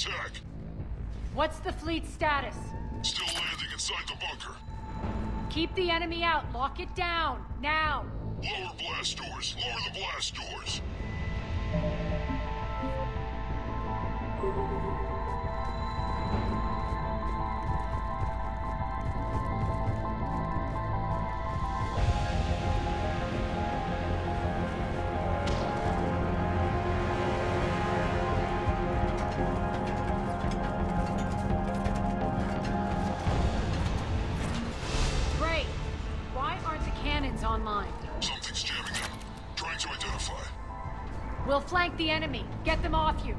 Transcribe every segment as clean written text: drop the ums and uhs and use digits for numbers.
attack. What's the fleet's status? Still landing inside the bunker. Keep the enemy out. Lock it down. Now. Lower blast doors. Lower the blast doors. Great. Why aren't the cannons online? Something's jamming them. Trying to identify. We'll flank the enemy. Get them off you.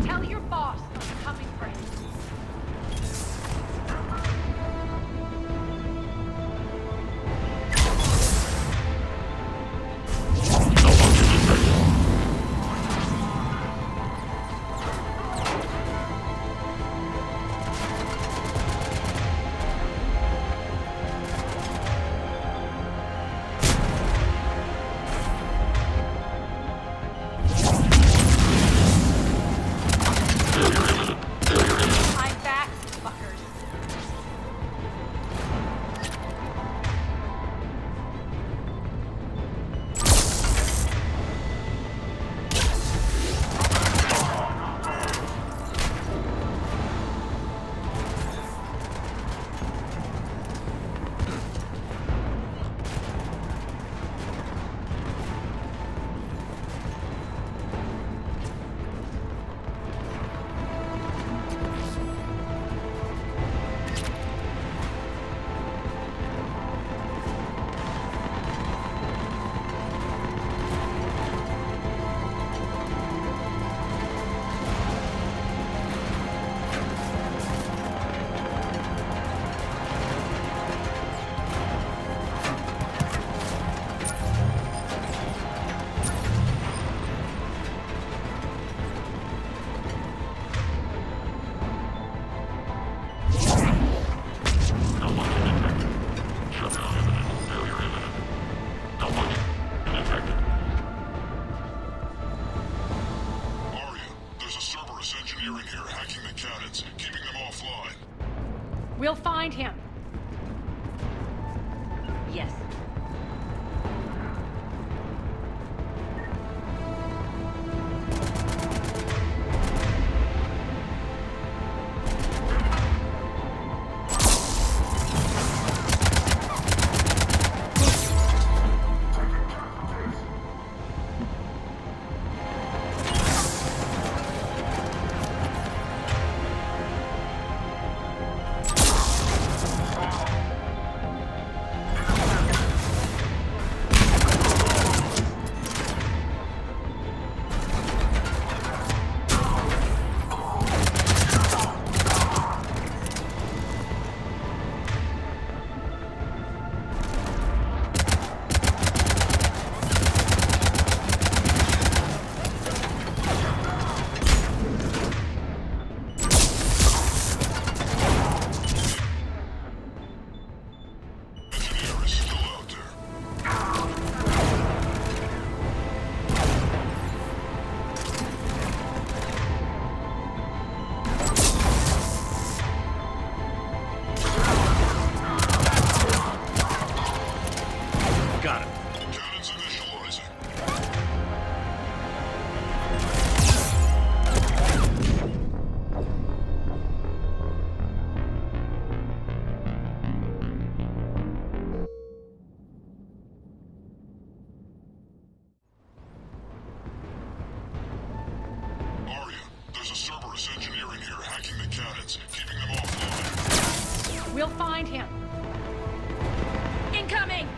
Tell your boss I'm coming for him. I'm back, fuckers. Aria, there's a Cerberus engineer in here hacking the cannons, keeping them offline. We'll find him. Yes. Got him. Cannons initializing. Arya, there's a Cerberus engineer in here hacking the cannons, keeping them offline. We'll find him. Incoming!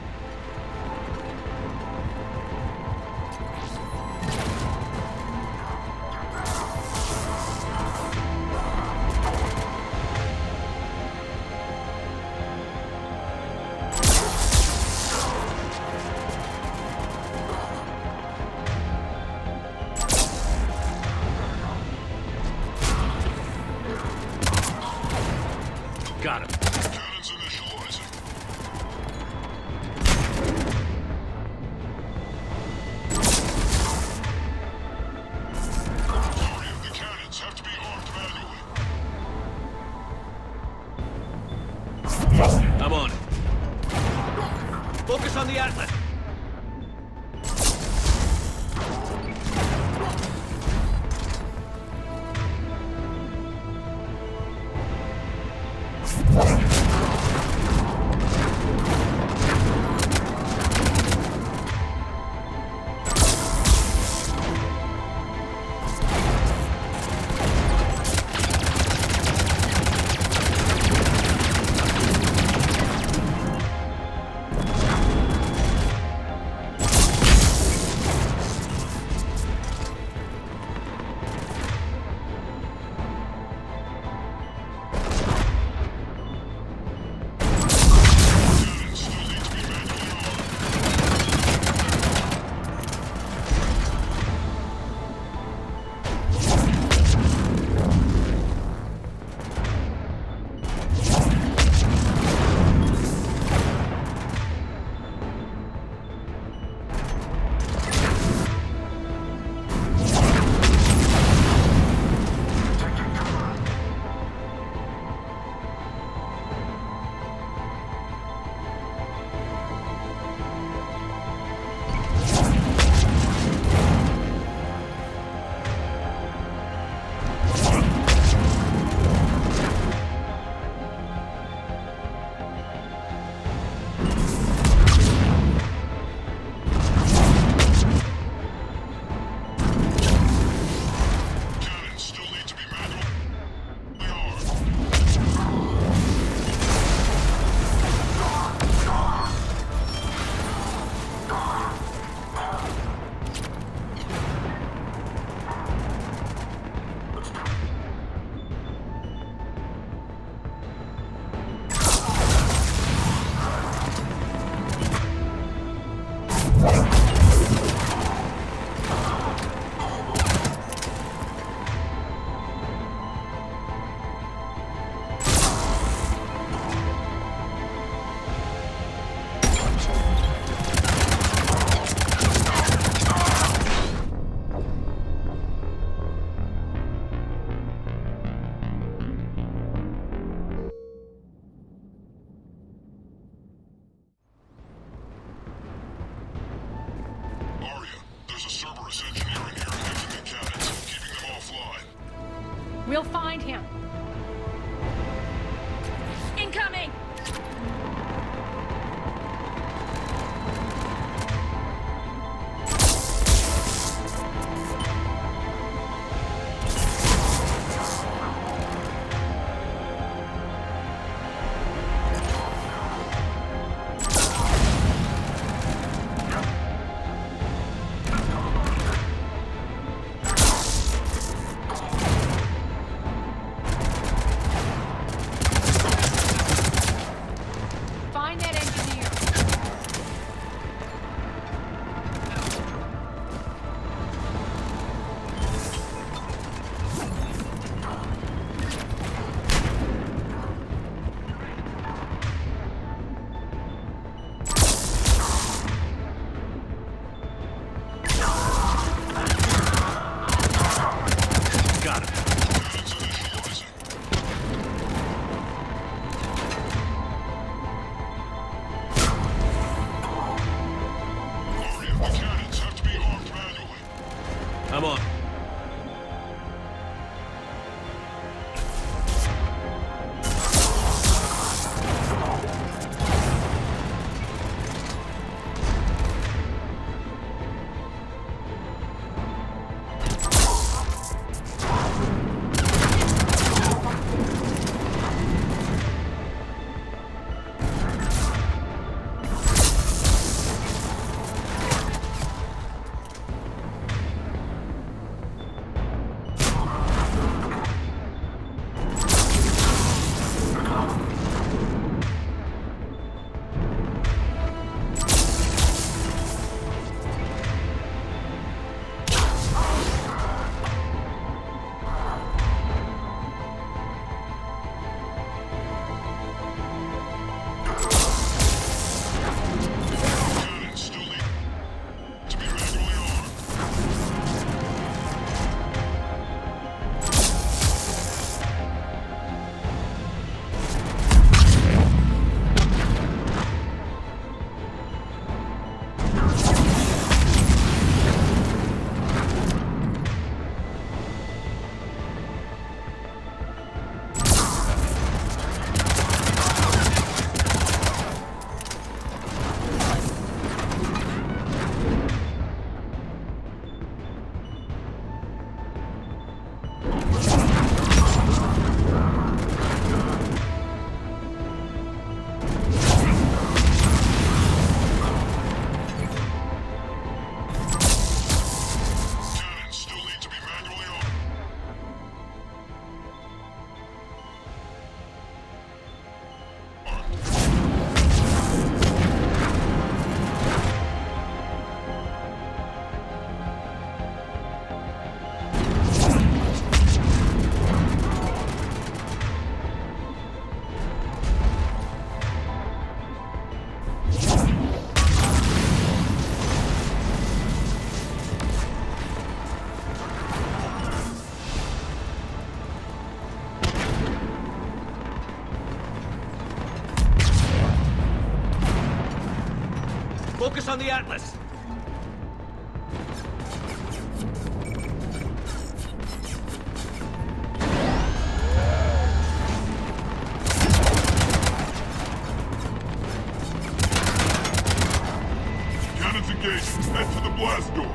Got him. Cannons initializing. Arya, the cannons have to be armed manually. I'm on it. Focus on the Atlas. Cannons still need to be manually armed. Cannons still need to be manually armed. Arya, there's a Cerberus engineer in here hacking the cannons, keeping them offline. We'll find him. Incoming! Focus on the Atlas! Cannons engaged. Head to the blast door.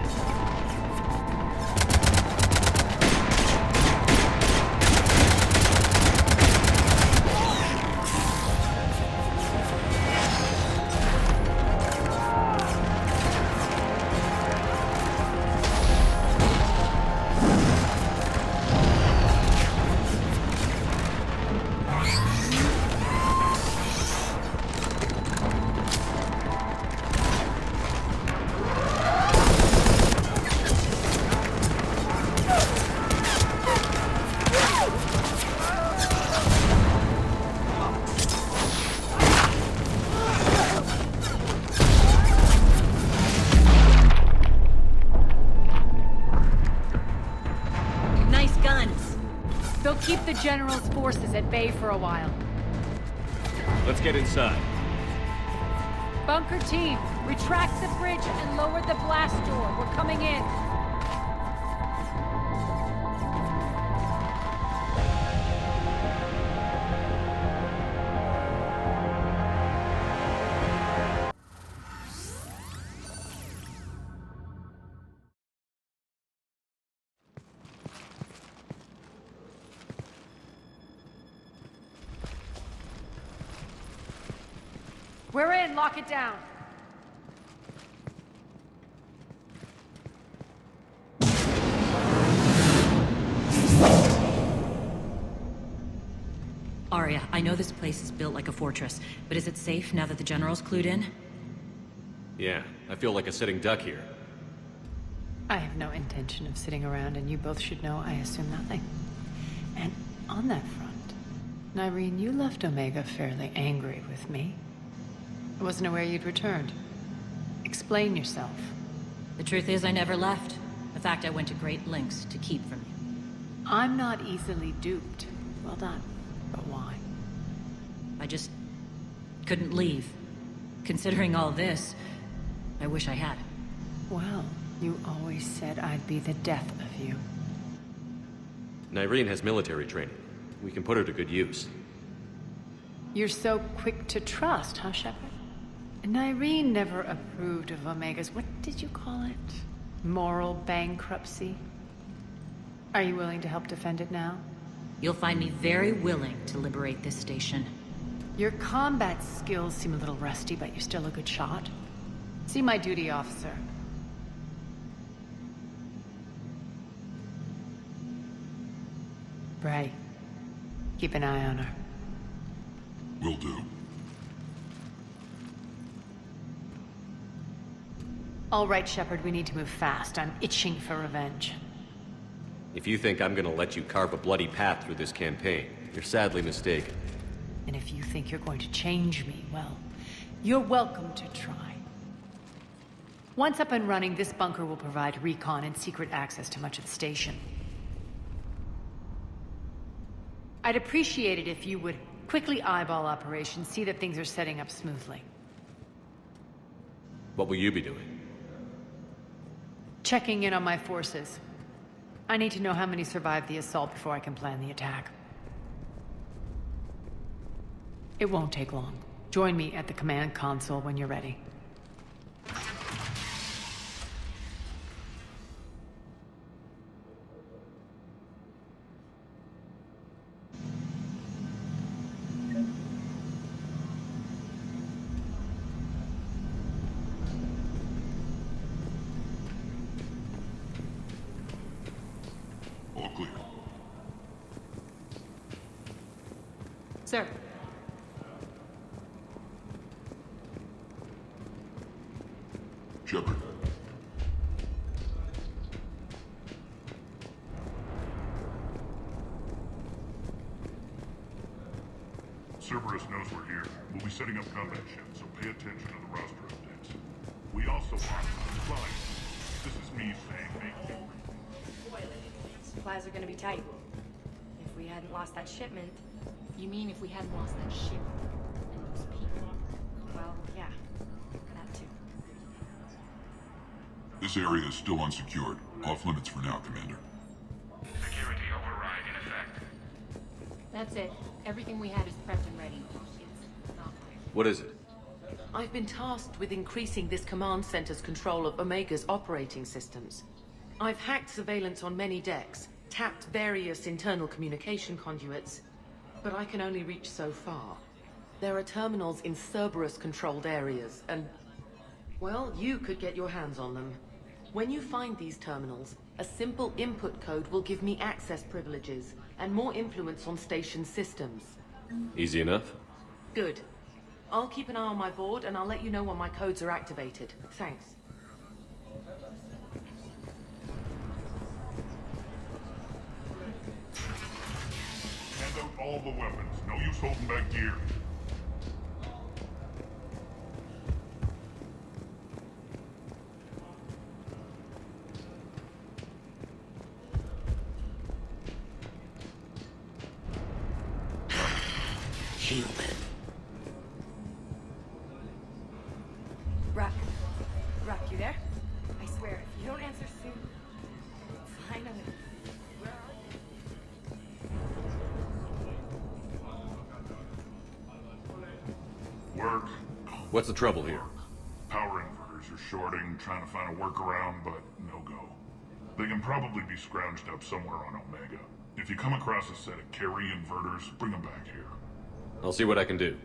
They'll keep the General's forces at bay for a while. Let's get inside. Bunker team, retract the bridge and lower the blast door. We're coming in. We're in. Lock it down. Arya, I know this place is built like a fortress, but is it safe now that the General's clued in? Yeah, I feel like a sitting duck here. I have no intention of sitting around, and you both should know I assume nothing. And on that front, Nyreen, you left Omega fairly angry with me. I wasn't aware you'd returned. Explain yourself. The truth is, I never left. In fact, I went to great lengths to keep from you. I'm not easily duped. Well done. But why? I just couldn't leave. Considering all this, I wish I had. Well, you always said I'd be the death of you. Nyreen has military training. We can put her to good use. You're so quick to trust, huh, Shepard? Nyreen never approved of Omega's, what did you call it? Moral bankruptcy? Are you willing to help defend it now? You'll find me very willing to liberate this station. Your combat skills seem a little rusty, but you're still a good shot. See my duty officer. Bray, keep an eye on her. Will do. All right, Shepard, we need to move fast. I'm itching for revenge. If you think I'm gonna let you carve a bloody path through this campaign, you're sadly mistaken. And if you think you're going to change me, well, you're welcome to try. Once up and running, this bunker will provide recon and secret access to much of the station. I'd appreciate it if you would quickly eyeball operations, see that things are setting up smoothly. What will you be doing? Checking in on my forces. I need to know how many survived the assault before I can plan the attack. It won't take long. Join me at the command console when you're ready. All clear. Sir. Shepard. Cerberus knows we're here. We'll be setting up combat ships, so pay attention to the roster updates. We also are flying. This is me saying Supplies are gonna be tight. If we hadn't lost that shipment... You mean if we hadn't lost that ship and those people? Well, yeah. That too. This area is still unsecured. Off limits for now, Commander. Security override in effect. That's it. Everything we had is prepped and ready. It's not What is it? I've been tasked with increasing this command center's control of Omega's operating systems. I've hacked surveillance on many decks, tapped various internal communication conduits, but I can only reach so far. There are terminals in Cerberus-controlled areas, and, well, you could get your hands on them. When you find these terminals, a simple input code will give me access privileges and more influence on station systems. Easy enough? Good. I'll keep an eye on my board, and I'll let you know when my codes are activated. Thanks. Hand out all the weapons. No use holding back gear. Human. Rock, you there? I swear, if you don't answer soon... Finally. Work. What's the trouble here? Power inverters are shorting, trying to find a workaround, but no go. They can probably be scrounged up somewhere on Omega. If you come across a set of carry inverters, bring them back here. I'll see what I can do.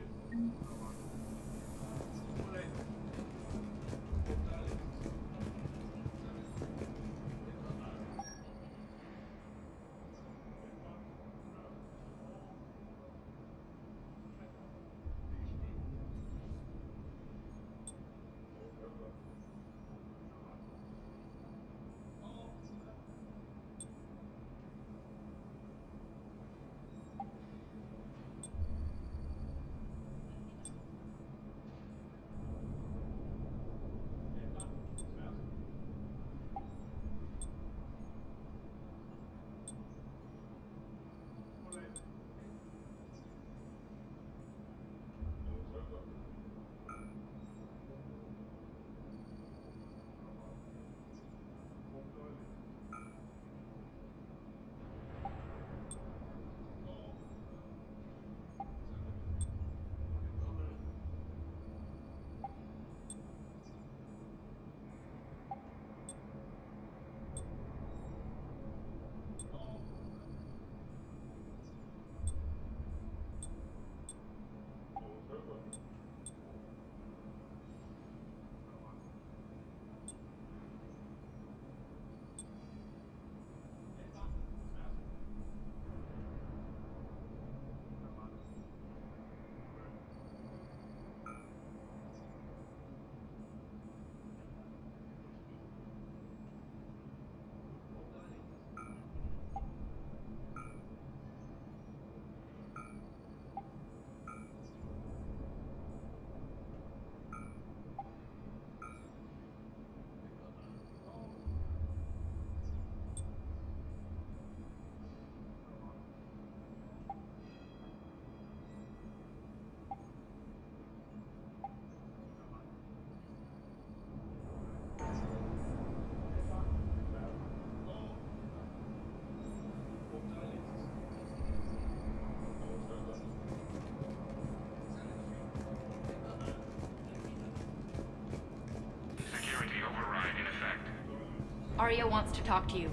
Arya wants to talk to you.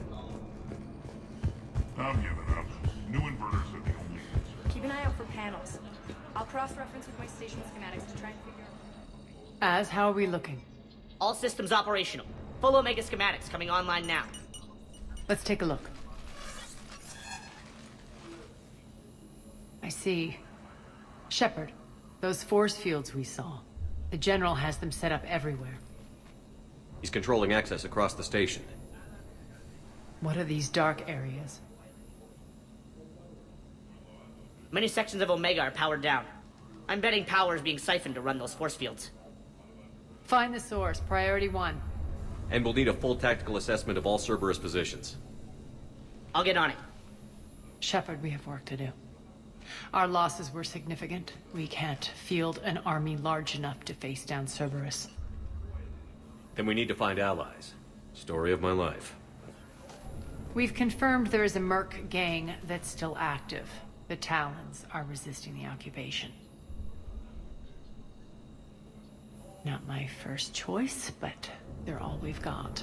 I'm giving up. New inverters are the only answer. Keep an eye out for panels. I'll cross-reference with my station schematics to try and figure out... Az, how are we looking? All systems operational. Full Omega schematics coming online now. Let's take a look. I see. Shepard, those force fields we saw. The General has them set up everywhere. He's controlling access across the station. What are these dark areas? Many sections of Omega are powered down. I'm betting power is being siphoned to run those force fields. Find the source, priority 1. And we'll need a full tactical assessment of all Cerberus positions. I'll get on it. Shepard, we have work to do. Our losses were significant. We can't field an army large enough to face down Cerberus. Then we need to find allies. Story of my life. We've confirmed there is a merc gang that's still active. The Talons are resisting the occupation. Not my first choice, but they're all we've got.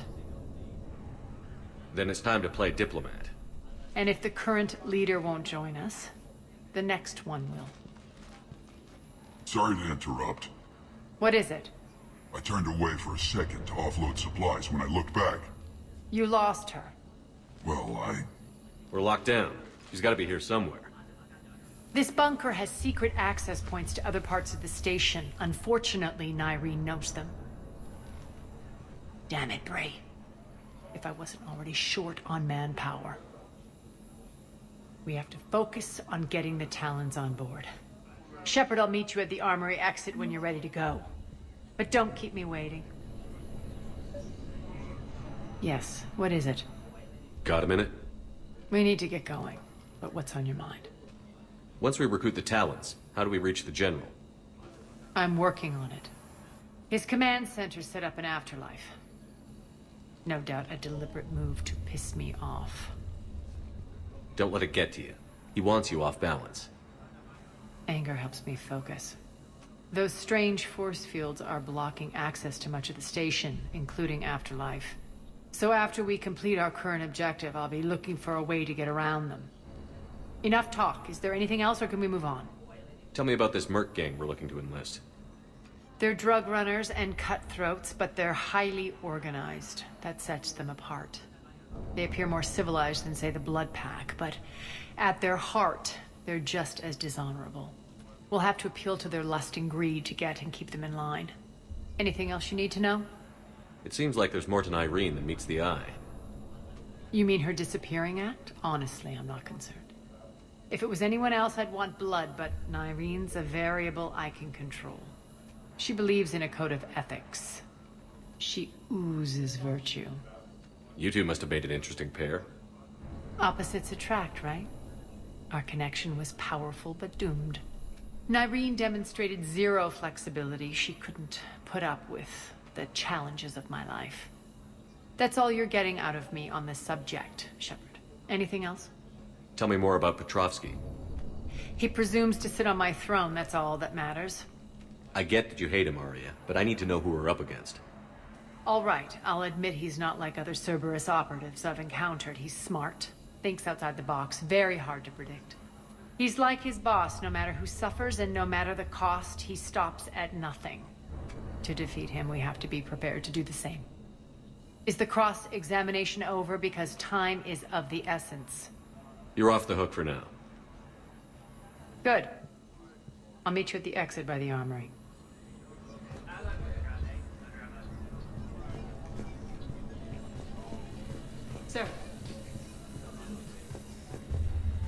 Then it's time to play diplomat. And if the current leader won't join us, the next one will. Sorry to interrupt. What is it? I turned away for a second to offload supplies. When I looked back, You lost her. well, We're locked down. She's gotta be here somewhere. This bunker has secret access points to other parts of the station. Unfortunately, Nyreen knows them. Damn it, Bray. If I wasn't already short on manpower. We have to focus on getting the Talons on board. Shepard, I'll meet you at the armory exit when you're ready to go. But don't keep me waiting. Yes, what is it? Got a minute? We need to get going. But what's on your mind? Once we recruit the Talons, how do we reach the General? I'm working on it. His command center set up an afterlife. No doubt a deliberate move to piss me off. Don't let it get to you. He wants you off balance. Anger helps me focus. Those strange force fields are blocking access to much of the station, including afterlife. So after we complete our current objective, I'll be looking for a way to get around them. Enough talk. Is there anything else, or can we move on? Tell me about this merc gang we're looking to enlist. They're drug runners and cutthroats, but they're highly organized. That sets them apart. They appear more civilized than, say, the Blood Pack, but at their heart, they're just as dishonorable. We'll have to appeal to their lust and greed to get and keep them in line. Anything else you need to know? It seems like there's more to Irene than meets the eye. You mean her disappearing act? Honestly, I'm not concerned. If it was anyone else, I'd want blood, but Nyrene's a variable I can control. She believes in a code of ethics. She oozes virtue. You two must have made an interesting pair. Opposites attract, right? Our connection was powerful but doomed. Nyrene demonstrated zero flexibility. She couldn't put up with the challenges of my life. That's all you're getting out of me on this subject, Shepard. Anything else? Tell me more about Petrovsky. He presumes to sit on my throne, that's all that matters. I get that you hate him, Arya, but I need to know who we're up against. All right, I'll admit he's not like other Cerberus operatives I've encountered. He's smart, thinks outside the box, very hard to predict. He's like his boss, no matter who suffers and no matter the cost, he stops at nothing. To defeat him, we have to be prepared to do the same. Is the cross-examination over? Because time is of the essence. You're off the hook for now. Good. I'll meet you at the exit by the armory. Sir.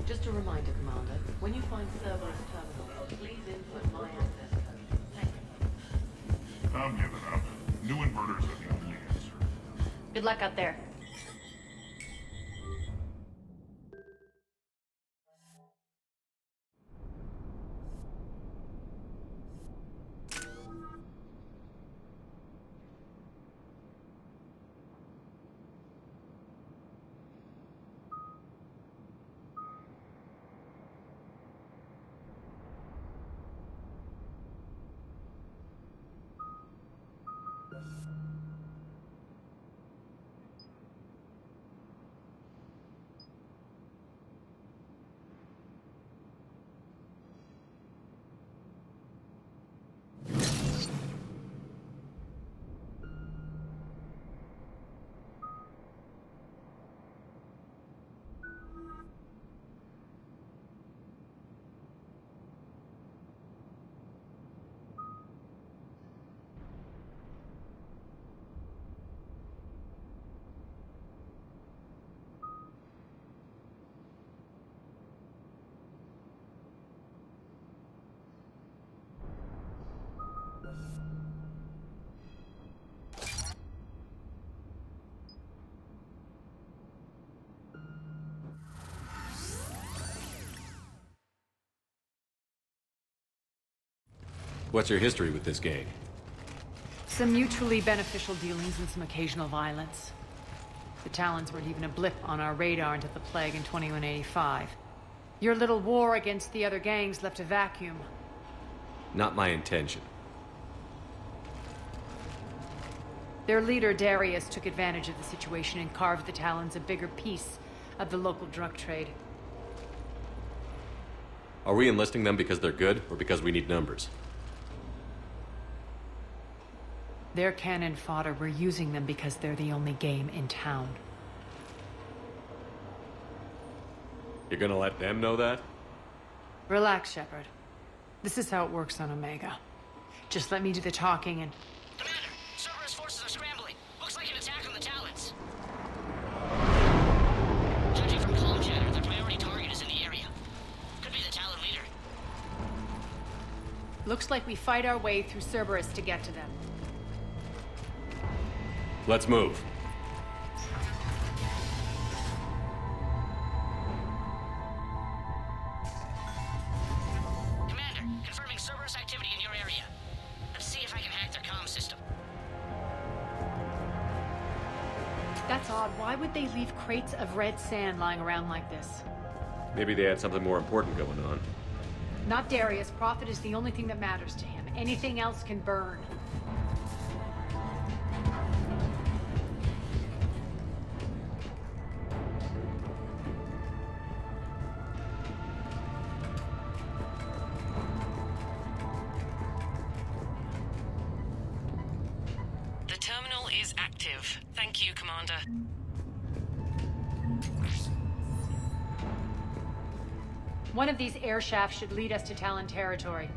Just a reminder, Commander. When you find Cerberus terminal, please input my access code. Thank you. I'm giving up. New inverters are the only answer. Good luck out there. What's your history with this gang? Some mutually beneficial dealings and some occasional violence. The Talons weren't even a blip on our radar until the plague in 2185. Your little war against the other gangs left a vacuum. Not my intention. Their leader, Darius, took advantage of the situation and carved the Talons a bigger piece of the local drug trade. Are we enlisting them because they're good, or because we need numbers? They're cannon fodder. We're using them because they're the only game in town. You're gonna let them know that? Relax, Shepard. This is how it works on Omega. Just let me do the talking and... Commander, Cerberus forces are scrambling. Looks like an attack on the Talons. Judging from comm chatter, their priority target is in the area. Could be the Talon leader. Looks like we fight our way through Cerberus to get to them. Let's move. Commander, confirming Cerberus activity in your area. Let's see if I can hack their comm system. That's odd. Why would they leave crates of red sand lying around like this? Maybe they had something more important going on. Not Darius. Profit is the only thing that matters to him. Anything else can burn. The terminal is active. Thank you, Commander. One of these air shafts should lead us to Talon territory.